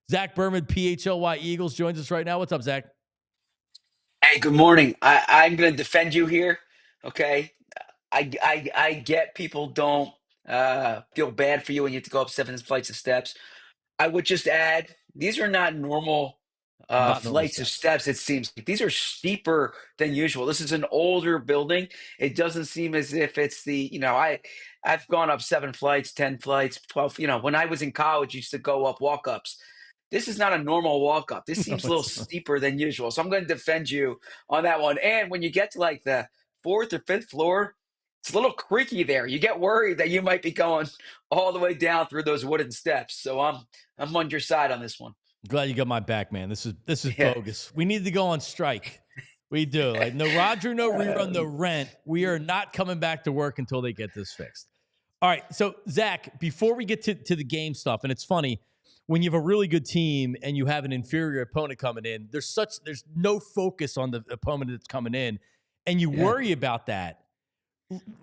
Zach Berman, PHLY Eagles, joins us right now. What's up, Zach? Hey, good morning. I'm going to defend you here. Okay. I get people don't feel bad for you when you have to go up 7 flights of steps. I would just add, these are not normal Not normal flights of steps. steps, it seems. These are steeper than usual. This is an older building. It doesn't seem as if it's I've gone up 7 flights, 10 flights, 12. When I was in college, used to go up walk-ups. This is not a normal walk-up. This No, seems a little it's not. steeper than usual. So I'm going to defend you on that one. And when you get to like the fourth or fifth floor, it's a little creaky there. You get worried that you might be going all the way down through those wooden steps. So I'm on your side on this one. Glad you got my back, man. This is Yeah. bogus. We need to go on strike. We do. Like no Roger, no rerun, no rent. We are not coming back to work until they get this fixed. All right. So Zach, before we get to the game stuff, and it's funny when you have a really good team and you have an inferior opponent coming in. There's no focus on the opponent that's coming in, and you Yeah. worry about that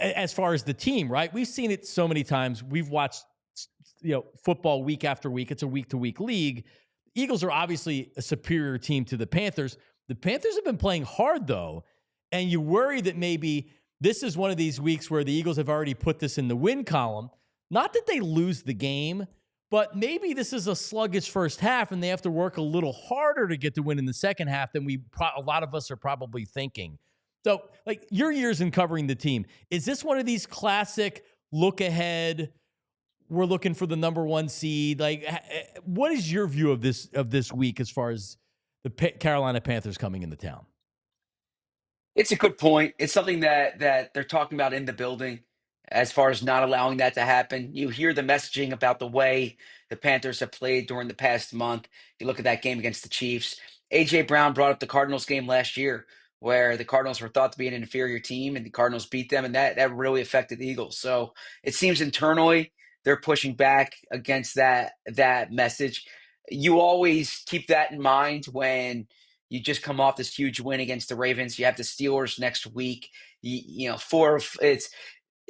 as far as the team, right? We've seen it so many times. We've watched, football week after week. It's a week to week league. Eagles are obviously a superior team to the Panthers. The Panthers have been playing hard though, and you worry that maybe this is one of these weeks where the Eagles have already put this in the win column. Not that they lose the game, but maybe this is a sluggish first half and they have to work a little harder to get the win in the second half than a lot of us are probably thinking. So, like your years in covering the team, is this one of these classic look ahead? We're looking for the number one seed. Like, what is your view of this week as far as the Carolina Panthers coming into town? It's a good point. It's something that they're talking about in the building as far as not allowing that to happen. You hear the messaging about the way the Panthers have played during the past month. You look at that game against the Chiefs. AJ Brown brought up the Cardinals game last year where the Cardinals were thought to be an inferior team and the Cardinals beat them, and that really affected the Eagles. So it seems internally they're pushing back against that message. You always keep that in mind when you just come off this huge win against the Ravens. You have the Steelers next week.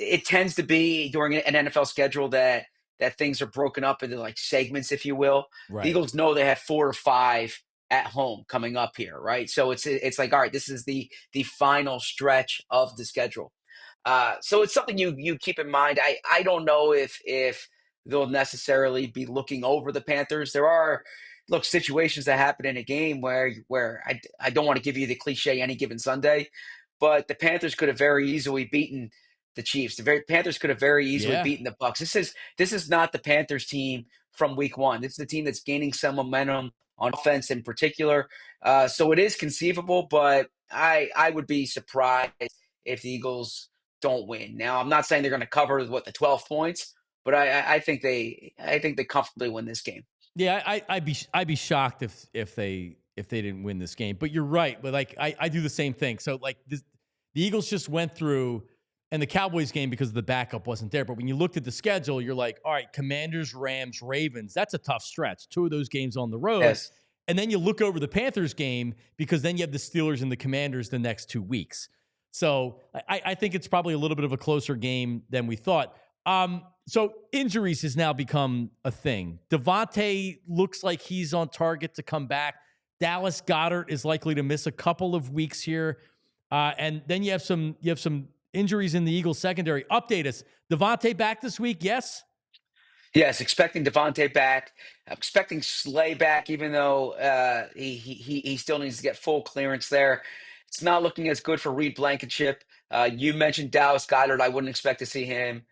It tends to be during an NFL schedule that things are broken up into like segments, if you will. The Right. Eagles know they have 4 or 5 at home coming up here, right? So it's like, all right, this is the final stretch of the schedule. So it's something you keep in mind. I don't know if they'll necessarily be looking over the Panthers. There are situations that happen in a game where I don't want to give you the cliche any given Sunday, but the Panthers could have very easily beaten the Chiefs. Panthers could have very easily Yeah. beaten the Bucks. This is not the Panthers team from week one. This is the team that's gaining some momentum on offense in particular. So it is conceivable, but I would be surprised if the Eagles don't win. Now I'm not saying they're going to cover the 12 points, but I think they comfortably win this game. Yeah, I'd be shocked if they didn't win this game. But you're right. But like I do the same thing. So like the Eagles just went through, and the Cowboys game because the backup wasn't there. But when you looked at the schedule, you're like, all right, Commanders, Rams, Ravens. That's a tough stretch. 2 of those games on the road. Yes. And then you look over the Panthers game because then you have the Steelers and the Commanders the next 2 weeks. So I think it's probably a little bit of a closer game than we thought. So injuries has now become a thing. Devontae looks like he's on target to come back. Dallas Goedert is likely to miss a couple of weeks here. And then you have some injuries in the Eagles secondary. Update us. Devontae back this week, yes? Yes, expecting Devontae back. I'm expecting Slay back, even though he still needs to get full clearance there. It's not looking as good for Reed Blankenship. You mentioned Dallas Goedert. I wouldn't expect to see him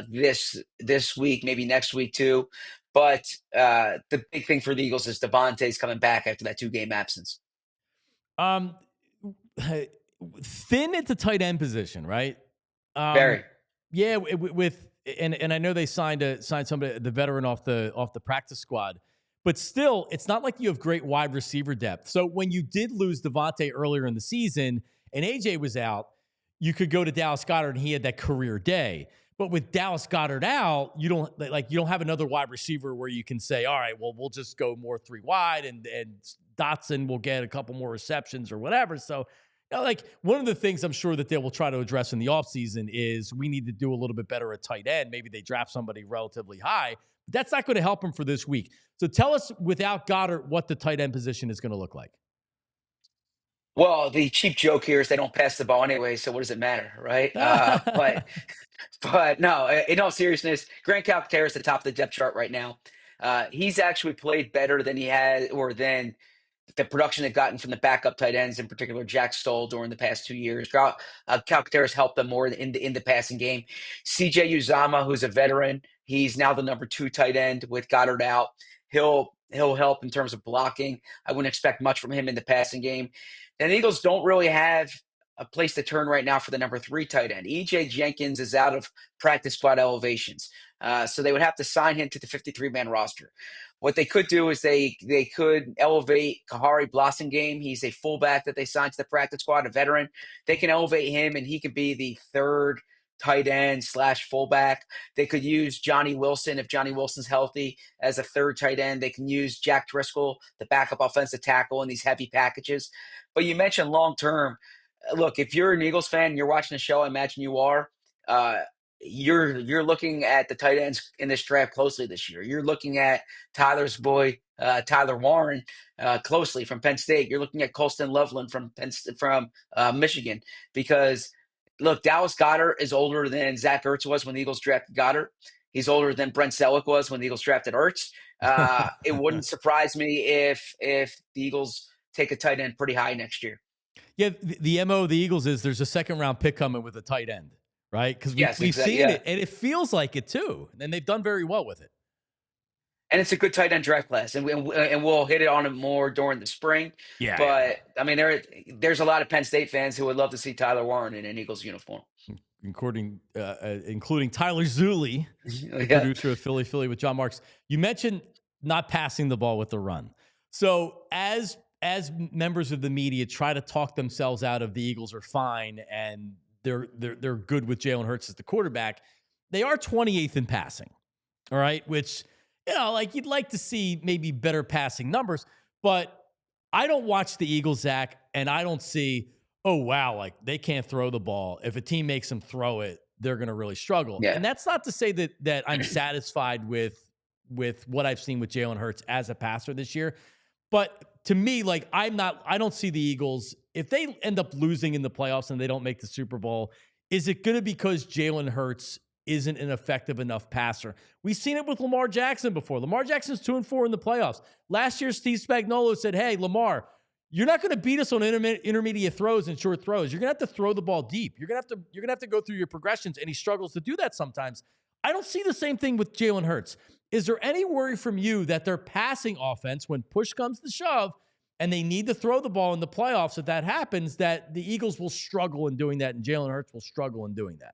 this week, maybe next week too. But the big thing for the Eagles is Devontae's coming back after that 2-game absence. Um, thin at the tight end position, right? Um, Very. yeah, with and I know they signed somebody, the veteran off the practice squad, but still, it's not like you have great wide receiver depth. So when you did lose Devontae earlier in the season and AJ was out, you could go to Dallas Goedert and he had that career day. But with Dallas Goedert out, you don't have another wide receiver where you can say, all right, well, we'll just go more 3 wide and Dotson will get a couple more receptions or whatever. So like one of the things I'm sure that they will try to address in the offseason is we need to do a little bit better at tight end. Maybe they draft somebody relatively high. That's not going to help him for this week. So tell us, without Goddard, what the tight end position is going to look like. Well, the cheap joke here is they don't pass the ball anyway, so what does it matter, right? But no, in all seriousness, Grant Calcaterra is the top of the depth chart right now. He's actually played better than he had, or than the production they've gotten from the backup tight ends, in particular Jack Stoll, during the past 2 years. Calcaterra's helped them more in the passing game. CJ Uzama, who's a veteran, he's now the number 2 tight end with Goddard out. He'll help in terms of blocking. I wouldn't expect much from him in the passing game. And the Eagles don't really have a place to turn right now for the number 3 tight end. EJ Jenkins is out of practice squad elevations, so they would have to sign him to the 53-man roster. What they could do is they could elevate Kahari Blossomgame. He's a fullback that they signed to the practice squad, a veteran. They can elevate him, and he could be the 3rd tight end / fullback. They could use Johnny Wilson, if Johnny Wilson's healthy, as a 3rd tight end. They can use Jack Driscoll, the backup offensive tackle, in these heavy packages. But you mentioned long term. Look, if you're an Eagles fan and you're watching the show, I imagine you are. Uh, you're looking at the tight ends in this draft closely this year. You're looking at Tyler's boy, Tyler Warren, closely from Penn State. You're looking at Colston Loveland from Michigan, because look, Dallas Goedert is older than Zach Ertz was when the Eagles drafted Goddard. He's older than Brent Selleck was when the Eagles drafted Ertz. It wouldn't surprise me if the Eagles take a tight end pretty high next year. Yeah, the MO of the Eagles is there's a second-round pick coming with a tight end, right? Because we've seen it, and it feels like it too. And they've done very well with it. And it's a good tight end draft class, and we'll hit it on it more during the spring. Yeah. But I mean, there's a lot of Penn State fans who would love to see Tyler Warren in an Eagles uniform, including Tyler Zulli, the producer of Philly with John Marks. You mentioned not passing the ball with the run. So as members of the media try to talk themselves out of the Eagles are fine and they're good with Jalen Hurts as the quarterback, they are 28th in passing. All right, which, like, you'd like to see maybe better passing numbers, but I don't watch the Eagles, Zach, and I don't see, oh wow, like they can't throw the ball. If a team makes them throw it, they're going to really struggle. Yeah. And that's not to say that I'm satisfied with what I've seen with Jalen Hurts as a passer this year. But to me, like, I don't see the Eagles, if they end up losing in the playoffs and they don't make the Super Bowl, is it going to be because Jalen Hurts isn't an effective enough passer? We've seen it with Lamar Jackson before. Lamar Jackson's 2-4 in the playoffs. Last year, Steve Spagnuolo said, hey, Lamar, you're not going to beat us on intermediate throws and short throws. You're going to have to throw the ball deep. You're going to have to go through your progressions, and he struggles to do that sometimes. I don't see the same thing with Jalen Hurts. Is there any worry from you that their passing offense, when push comes to shove and they need to throw the ball in the playoffs, if that happens, that the Eagles will struggle in doing that and Jalen Hurts will struggle in doing that?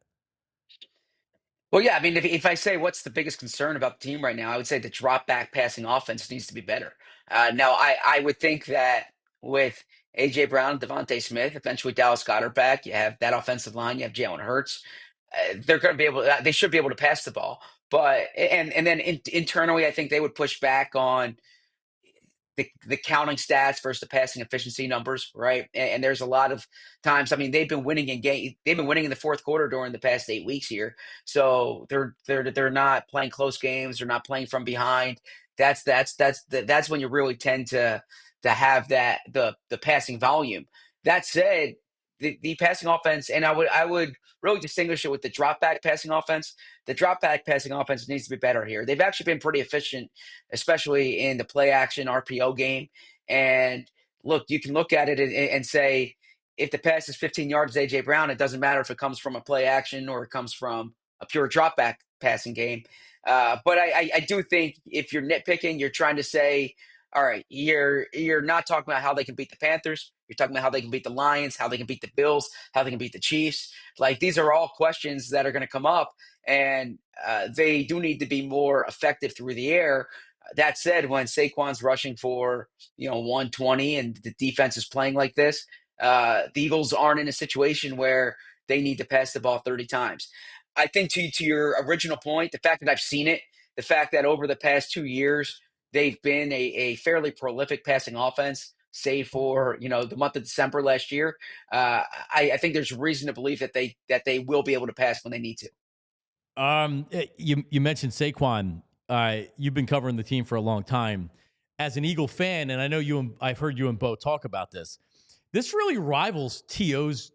Well, yeah, I mean, if I say what's the biggest concern about the team right now, I would say the drop back passing offense needs to be better. Now, I would think that with A.J. Brown, Devontae Smith, eventually Dallas Goedert back, you have that offensive line, you have Jalen Hurts. They're going to be they should be able to pass the ball. But and then internally, I think they would push back on the counting stats versus the passing efficiency numbers, right? And there's a lot of times. I mean, they've been winning in the fourth quarter during the past 8 weeks here. So they're not playing close games. They're not playing from behind. That's when you really tend to have the passing volume. That said, the passing offense, and I would really distinguish it with the drop back passing offense. The drop back passing offense needs to be better here. They've actually been pretty efficient, especially in the play action RPO game. And look, you can look at it and say, if the pass is 15 yards, A.J. Brown, it doesn't matter if it comes from a play action or it comes from a pure drop back passing game. But I do think if you're nitpicking, you're trying to say, all right, you're not talking about how they can beat the Panthers. You're talking about how they can beat the Lions, how they can beat the Bills, how they can beat the Chiefs. Like, these are all questions that are going to come up, and they do need to be more effective through the air. That said, when Saquon's rushing for 120 and the defense is playing like this, the Eagles aren't in a situation where they need to pass the ball 30 times. I think to your original point, the fact that I've seen it, the fact that over the past 2 years they've been a fairly prolific passing offense, save for the month of December last year. I think there's reason to believe that they will be able to pass when they need to. You mentioned Saquon. you've been covering the team for a long time. As an Eagle fan, and I know you and I've heard you and Bo talk about this. This really rivals T.O.'s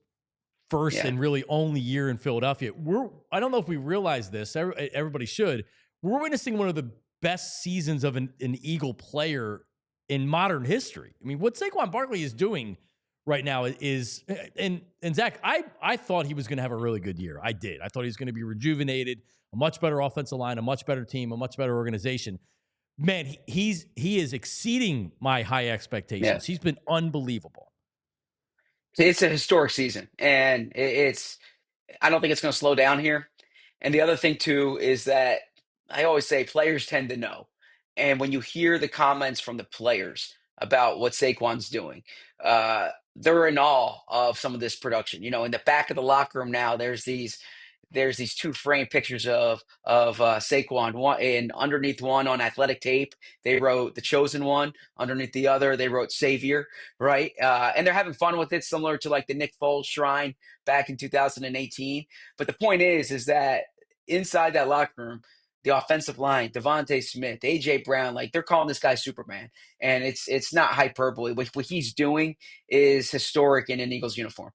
first Yeah. and really only year in Philadelphia. I don't know if we realize this. Everybody should. We're witnessing one of the best seasons of an Eagle player in modern history. I mean, what Saquon Barkley is doing right now is, and Zach, I thought he was going to have a really good year. I did. I thought he was going to be rejuvenated, a much better offensive line, a much better team, a much better organization. Man, he is exceeding my high Yeah. expectations. He's been unbelievable. It's a historic season, and it's I don't think it's going to slow down here. And the other thing too is that I always say players tend to know. And when you hear the comments from the players about what Saquon's doing, they're in awe of some of this production. In the back of the locker room now, there's these two frame pictures of Saquon. One and underneath one on athletic tape, they wrote the chosen one. Underneath the other, they wrote Savior. Right, and they're having fun with it, similar to like the Nick Foles shrine back in 2018. But the point is that inside that locker room, the offensive line, Devontae Smith, AJ Brown, like they're calling this guy Superman, and it's not hyperbole. What he's doing is historic in an Eagles uniform.